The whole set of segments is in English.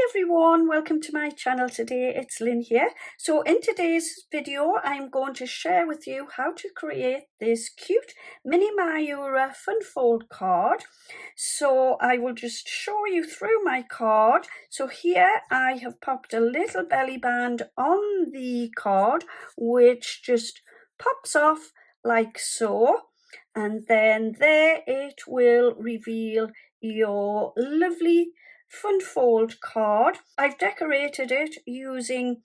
everyone, welcome to my channel today. It's Lynn here. So in today's video I'm going to share with you how to create this cute mini Miura fun fold card. So I will just show you through my card. So here I have popped a little belly band on the card which just pops off like so, and then there it will reveal your lovely fun fold card. I've decorated it using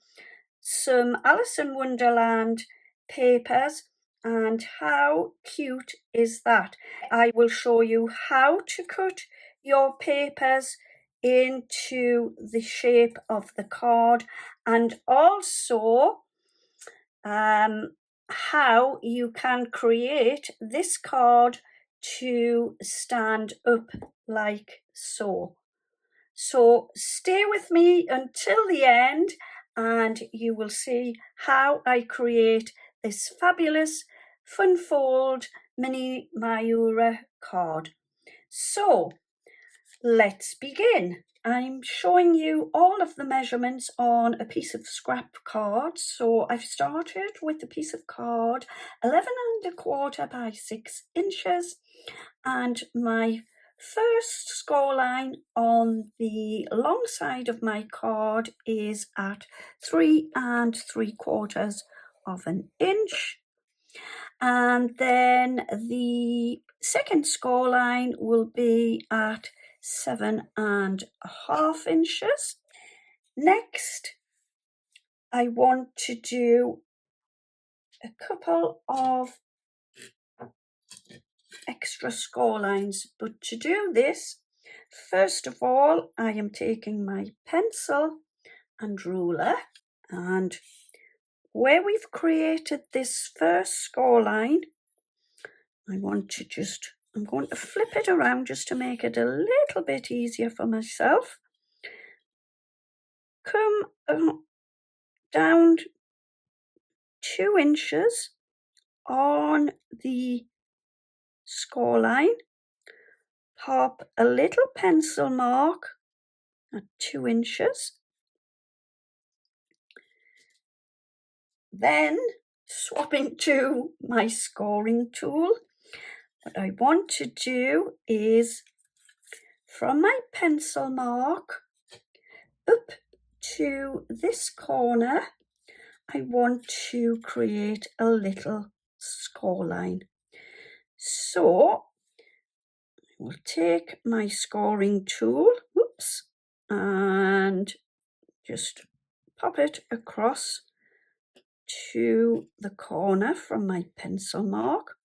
some Alice in Wonderland papers, and how cute is that? I will show you how to cut your papers into the shape of the card, and also how you can create this card to stand up like so. So stay with me until the end and you will see how I create this fabulous fun fold mini Miura card. So let's begin. I'm showing you all of the measurements on a piece of scrap card. So I've started with a piece of card 11¼ by 6 inches, and my first score line on the long side of my card is at 3¾ of an inch, and then the second score line will be at 7½ inches. Next, I want to do a couple of extra score lines, but to do this, first of all, I am taking my pencil and ruler, and where we've created this first score line, I'm going to flip it around just to make it a little bit easier for myself. Come down 2 inches on the score line, pop a little pencil mark at 2 inches, then swapping to my scoring tool. What I want to do is from my pencil mark up to this corner, I want to create a little score line. So I will take my scoring tool, and just pop it across to the corner from my pencil mark.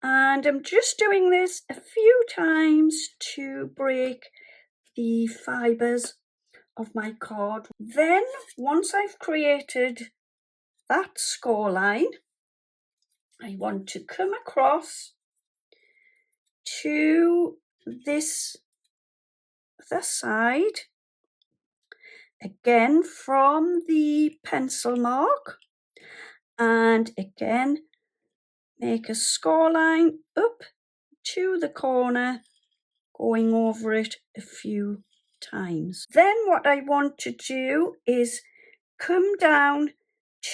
And I'm just doing this a few times to break the fibers of my card. Then once I've created that score line, I want to come across to this other side, again from the pencil mark, and again make a score line up to the corner, going over it a few times. Then what I want to do is come down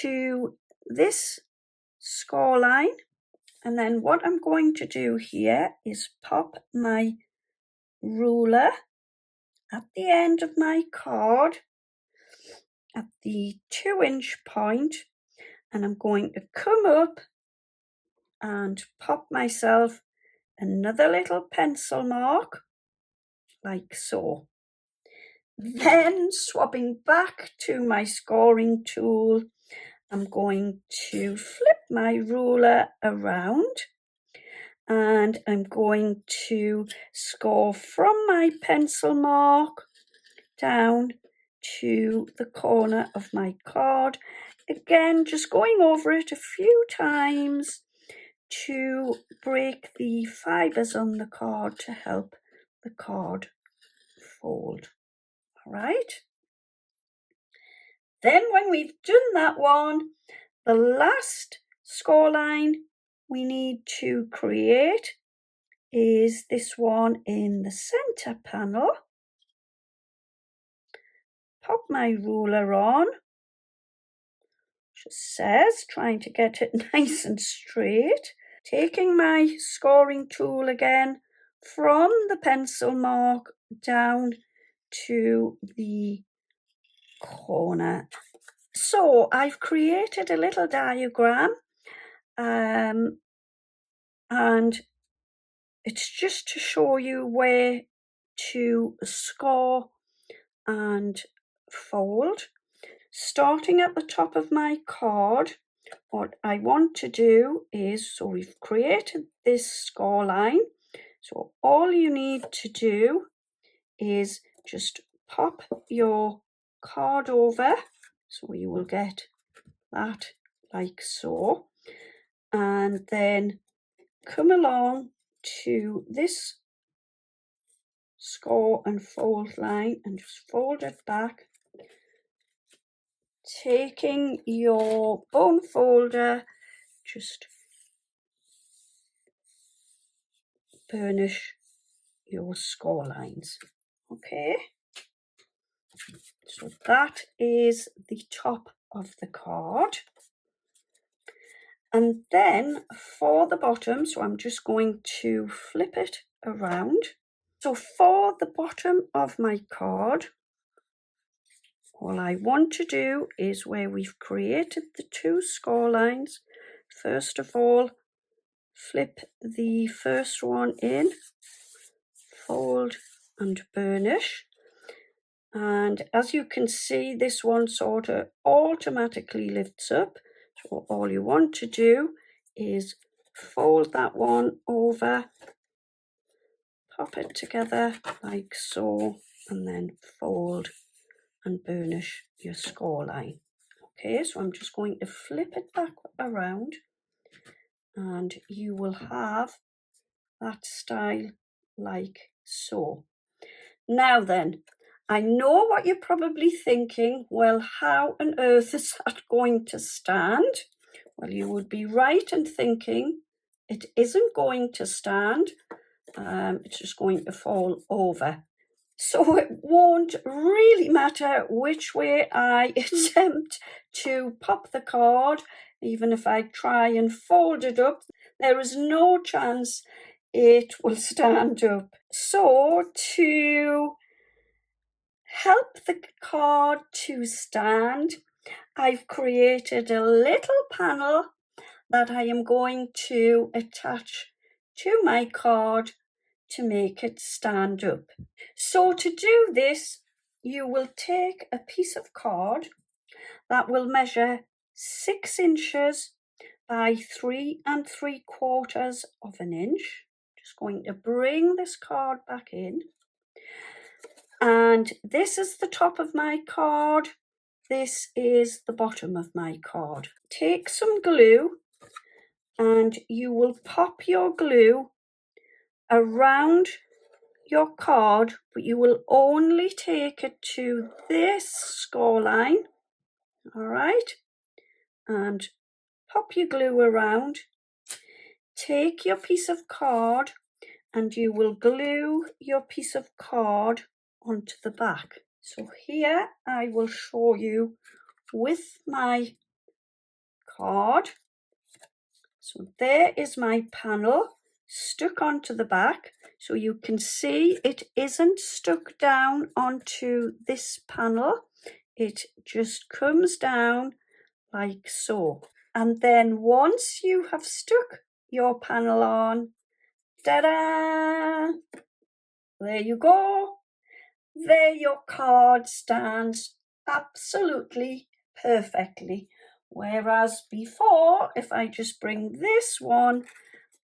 to this score line, and then what I'm going to do here is pop my ruler at the end of my card at the 2-inch point, and I'm going to come up and pop myself another little pencil mark like so. Then swapping back to my scoring tool, I'm going to flip my ruler around and I'm going to score from my pencil mark down to the corner of my card. Again, just going over it a few times to break the fibers on the card to help the card fold. All right. Then when we've done that one, the last score line we need to create is this one in the center panel. pop my ruler on, just says, trying to get it nice and straight. Taking my scoring tool again from the pencil mark down to the corner. So I've created a little diagram, and it's just to show you where to score and fold. Starting at the top of my card, what I want to do is, so we've created this score line, so all you need to do is just pop your card over, so you will get that like so, and then come along to this score and fold line and just fold it back, taking your bone folder, just burnish your score lines. Okay, so that is the top of the card. And then for the bottom, so I'm just going to flip it around. So for the bottom of my card, all I want to do is where we've created the two score lines, first of all, flip the first one in, fold and burnish. And as you can see, this one sort of automatically lifts up. So all you want to do is fold that one over, pop it together like so, and then fold and burnish your score line. Okay, so I'm just going to flip it back around and you will have that style like so. Now then, I know what you're probably thinking, well, how on earth is that going to stand? Well, you would be right in thinking it isn't going to stand, it's just going to fall over. So it won't really matter which way I attempt to pop the card, even if I try and fold it up, there is no chance it will stand up. So to help the card to stand, I've created a little panel that I am going to attach to my card to make it stand up. So to do this, you will take a piece of card that will measure 6 inches by 3 3/4 of an inch. Just going to bring this card back in. And this is the top of my card. This is the bottom of my card. Take some glue and you will pop your glue around your card, but you will only take it to this score line, all right? And pop your glue around. Take your piece of card and you will glue your piece of card onto the back. So here I will show you with my card. So there is my panel stuck onto the back. So you can see it isn't stuck down onto this panel. It just comes down like so. And then once you have stuck your panel on, ta-da! There you go. There your card stands absolutely perfectly. Whereas before, if I just bring this one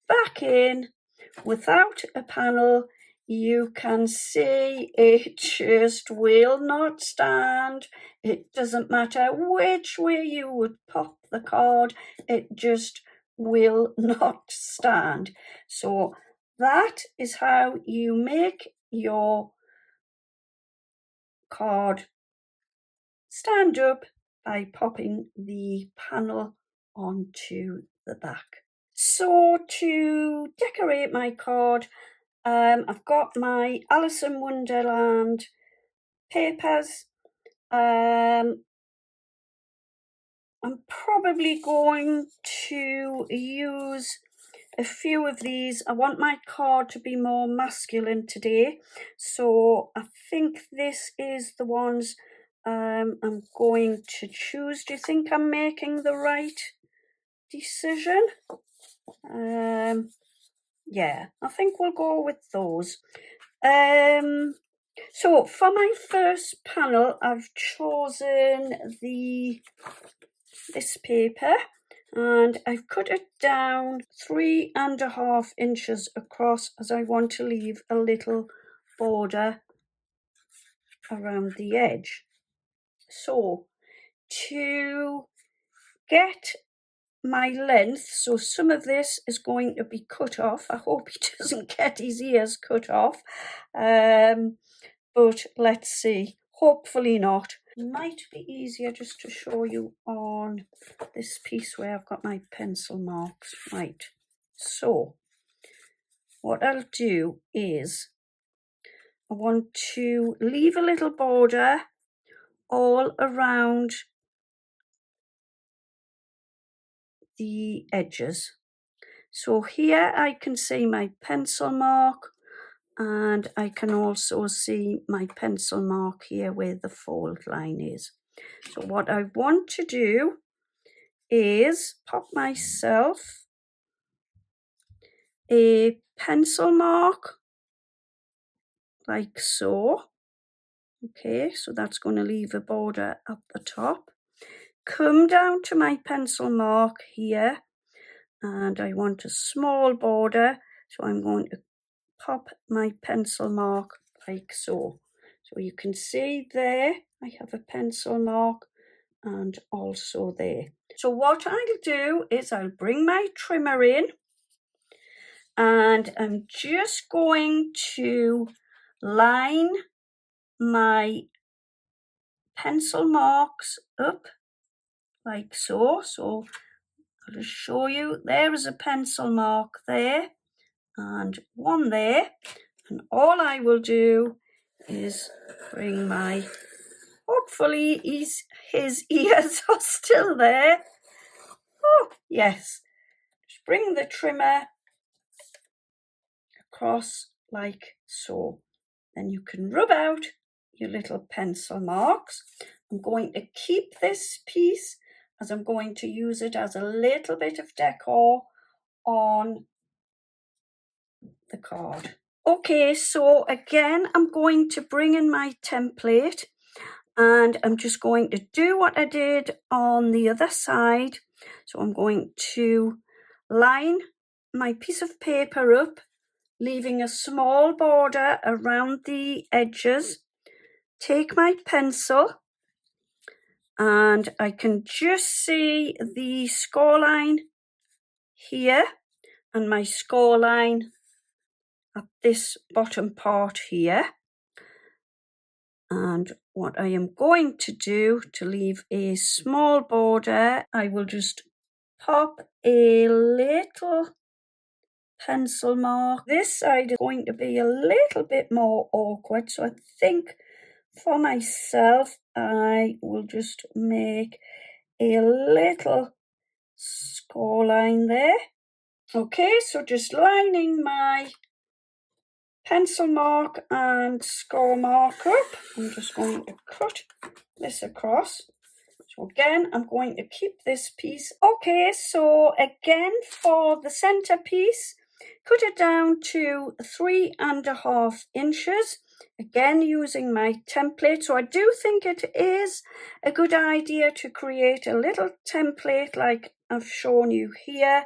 back in without a panel, you can see it just will not stand. It doesn't matter which way you would pop the card, it just will not stand. So that is how you make your card stand up, by popping the panel onto the back. So to decorate my card, I've got my Alice in Wonderland papers. I'm probably going to use a few of these. I want my card to be more masculine today, so I think this is the ones I'm going to choose. Do you think I'm making the right decision? Yeah, I think we'll go with those. So for my first panel, I've chosen this paper, and I've cut it down 3.5 inches across, as I want to leave a little border around the edge. So to get my length, so some of this is going to be cut off. I hope he doesn't get his ears cut off, but let's see, hopefully not. It might be easier just to show you on this piece where I've got my pencil marks. Right, so what I'll do is I want to leave a little border all around the edges. So here I can see my pencil mark, and I can also see my pencil mark here where the fold line is. So what I want to do is pop myself a pencil mark like so. Okay, so that's going to leave a border at the top. Come down to my pencil mark here, and I want a small border, so I'm going to pop my pencil mark like so. So you can see there I have a pencil mark, and also there. So what I'll do is I'll bring my trimmer in, and I'm just going to line my pencil marks up like so. So I'll just show you, there is a pencil mark there and one there, and all I will do is bring my, hopefully his ears are still there. Oh yes, just bring the trimmer across like so. Then you can rub out your little pencil marks. I'm going to keep this piece as I'm going to use it as a little bit of decor on the card. Okay, so again, I'm going to bring in my template, and I'm just going to do what I did on the other side. So I'm going to line my piece of paper up, leaving a small border around the edges. Take my pencil, and I can just see the score line here and my score line at this bottom part here. And what I am going to do to leave a small border, I will just pop a little pencil mark. This side is going to be a little bit more awkward, so I think for myself I will just make a little score line there. Okay, so just lining my pencil mark and score mark up. I'm just going to cut this across. So again, I'm going to keep this piece. Okay, so again for the center piece, cut it down to 3.5 inches. Again, using my template. So I do think it is a good idea to create a little template like I've shown you here,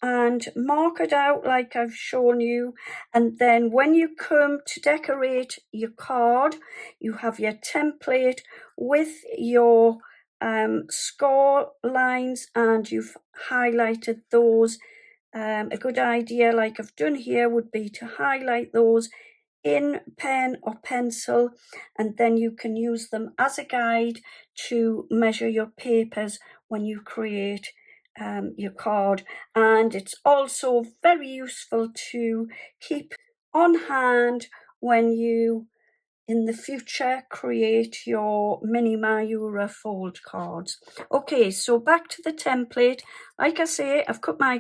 and mark it out like I've shown you. And then when you come to decorate your card, you have your template with your score lines, and you've highlighted those. A good idea, like I've done here, would be to highlight those in pen or pencil, and then you can use them as a guide to measure your papers when you create your card. And it's also very useful to keep on hand when you in the future create your mini Miura fold cards. Okay, so back to the template. Like I say, I've cut my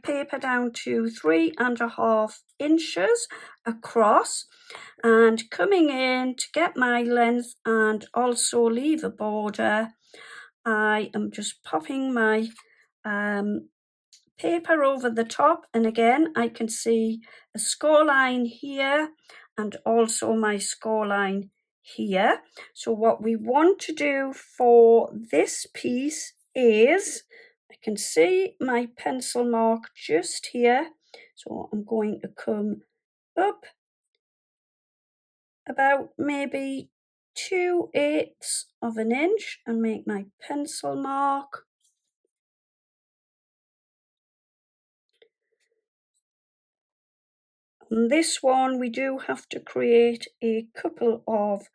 paper down to 3.5 inches across, and coming in to get my length and also leave a border, I am just popping my paper over the top, and again I can see a score line here and also my score line here. So what we want to do for this piece is, I can see my pencil mark just here, so I'm going to come up about maybe 2/8 of an inch and make my pencil mark. On this one, we do have to create a couple of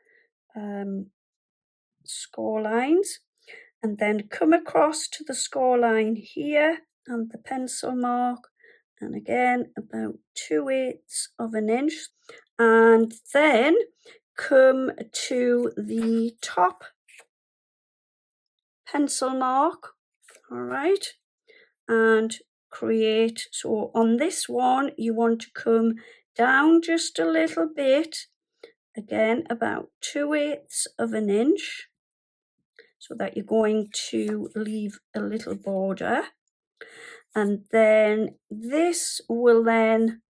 score lines, and then come across to the score line here and the pencil mark, and again about 2/8 of an inch, and then come to the top pencil mark, all right, and create. So on this one, you want to come down just a little bit, again about 2/8 of an inch, so that you're going to leave a little border, and then this will then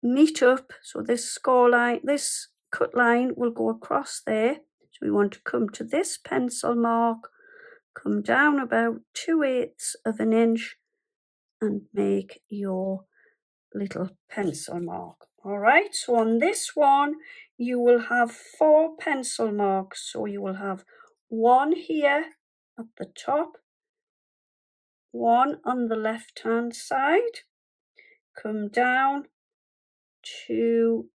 meet up. So this score line, this cut line will go across there. So we want to come to this pencil mark, come down about 2/8 of an inch and make your little pencil mark. All right, so on this one you will have 4 pencil marks. So you will have one here at the top, one on the left hand side, come down to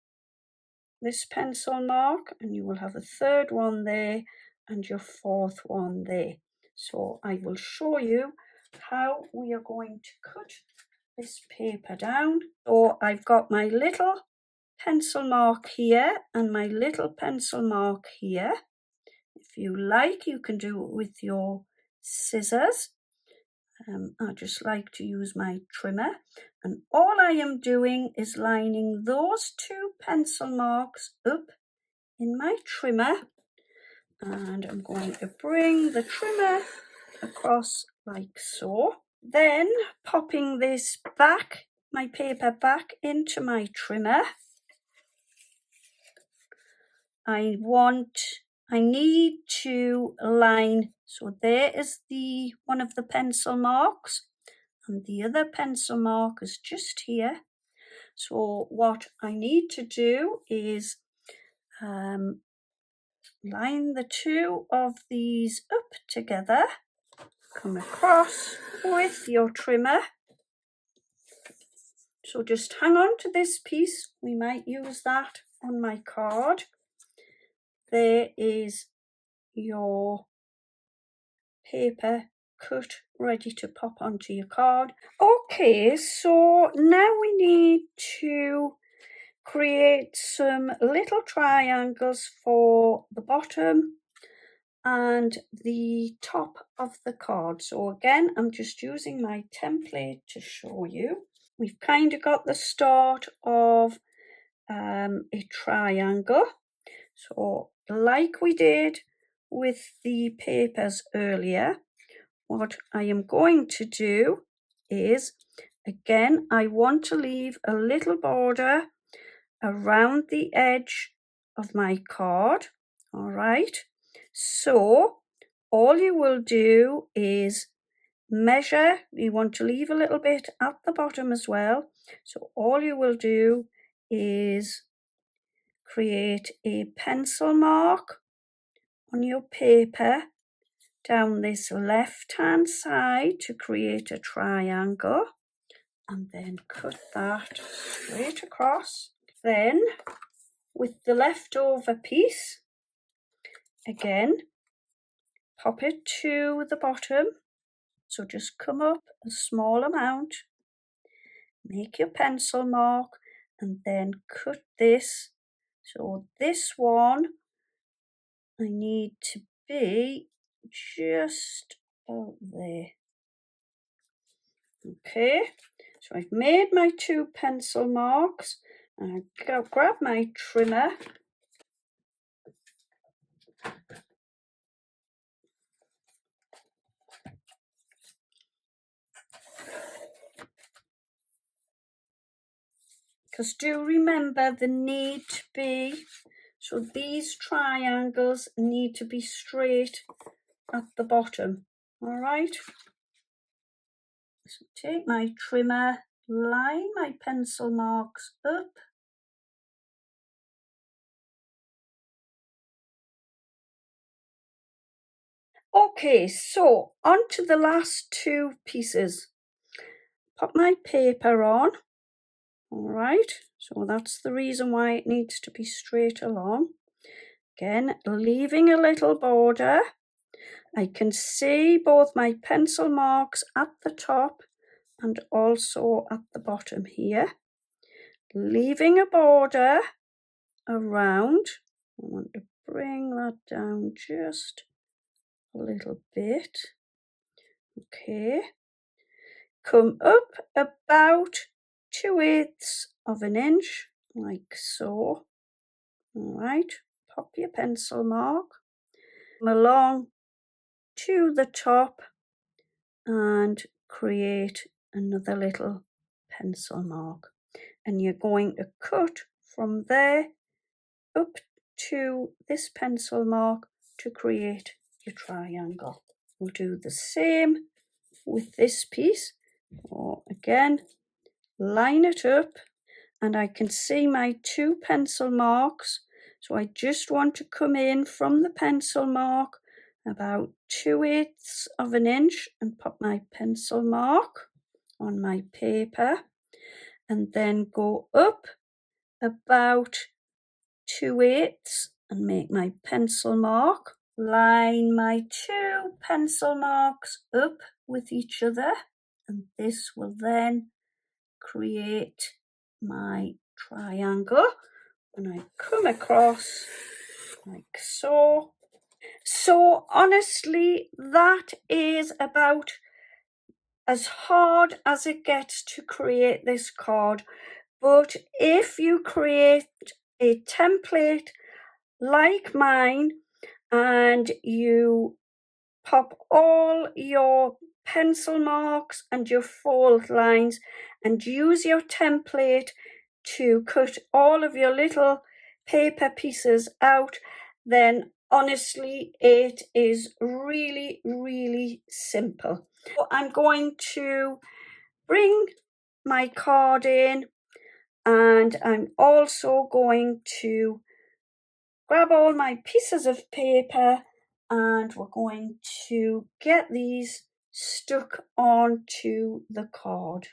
this pencil mark, and you will have a third one there and your fourth one there. So I will show you how we are going to cut this paper down. So I've got my little pencil mark here and my little pencil mark here. If you like, you can do it with your scissors. I just like to use my trimmer, and all I am doing is lining those 2 pencil marks up in my trimmer, and I'm going to bring the trimmer across like so. Then popping this back, my paper back into my trimmer, I need to line. So there is the one of the pencil marks, and the other pencil mark is just here. So what I need to do is line the 2 of these up together, come across with your trimmer. So just hang on to this piece, we might use that on my card. There is your paper cut, ready to pop onto your card. Okay, so now we need to create some little triangles for the bottom and the top of the card. So again, I'm just using my template to show you. We've kind of got the start of a triangle. So like we did with the papers earlier, what I am going to do is, again, I want to leave a little border around the edge of my card. All right, so all you will do is measure. You want to leave a little bit at the bottom as well. So all you will do is create a pencil mark on your paper down this left hand side to create a triangle, and then cut that straight across. Then with the leftover piece, again pop it to the bottom. So just come up a small amount, make your pencil mark, and then cut this So this one, I need to be just about there. Okay, so I've made my 2 pencil marks, and I'll grab my trimmer. Because do remember the need to be, so these triangles need to be straight at the bottom, all right? So take my trimmer, line my pencil marks up. Okay, so on to the last 2 pieces. Put my paper on, all right? So that's the reason why it needs to be straight along. Again, leaving a little border. I can see both my pencil marks at the top and also at the bottom here. Leaving a border around. I want to bring that down just a little bit. Okay. Come up about 2/8 of an inch, like so. All right, pop your pencil mark along to the top and create another little pencil mark. And you're going to cut from there up to this pencil mark to create your triangle. We'll do the same with this piece. Or again, line it up, and I can see my 2 pencil marks. So I just want to come in from the pencil mark about 2/8 of an inch and put my pencil mark on my paper, and then go up about 2/8 and make my pencil mark. Line my 2 pencil marks up with each other, and this will then create my triangle. And I come across like so. So honestly, that is about as hard as it gets to create this card. But if you create a template like mine and you pop all your pencil marks and your fold lines and use your template to cut all of your little paper pieces out, then honestly it is really, really simple. So I'm going to bring my card in, and I'm also going to grab all my pieces of paper, and we're going to get these stuck onto the card.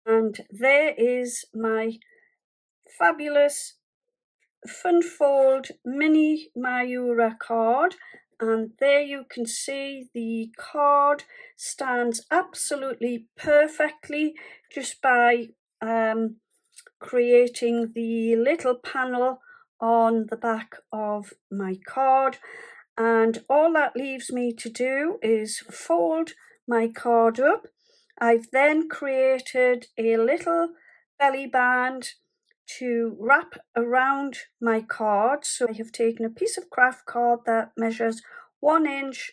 And there is my fabulous Funfold mini Miura card, and there you can see the card stands absolutely perfectly just by creating the little panel on the back of my card. And all that leaves me to do is fold my card up. I've then created a little belly band to wrap around my card. So I have taken a piece of craft card that measures 1 inch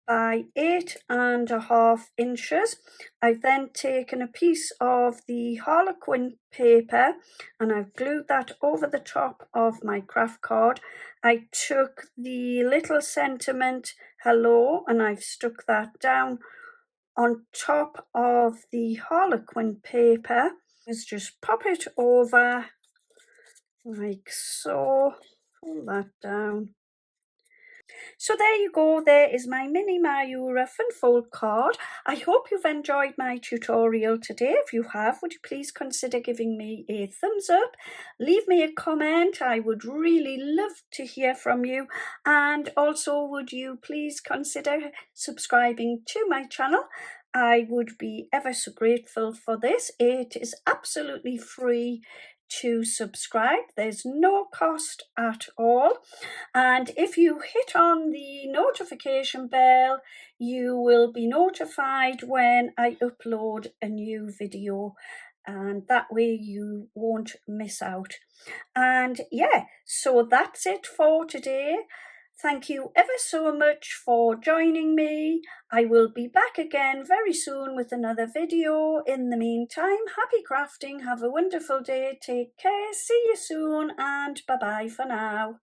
by 8.5 inches. I've then taken a piece of the Harlequin paper and I've glued that over the top of my craft card. I took the little sentiment hello and I've stuck that down on top of the Harlequin paper. Let's just pop it over like so. Pull that down. So there you go, there is my mini Miura fold card. I hope you've enjoyed my tutorial today. If you have, would you please consider giving me a thumbs up? Leave me a comment, I would really love to hear from you. And also, would you please consider subscribing to my channel? I would be ever so grateful for this. It is absolutely free to subscribe. There's no cost at all. And if you hit on the notification bell, you will be notified when I upload a new video, and that way you won't miss out. And yeah, so that's it for today. Thank you ever so much for joining me. I will be back again very soon with another video. In the meantime, happy crafting, have a wonderful day, take care, see you soon, and bye-bye for now.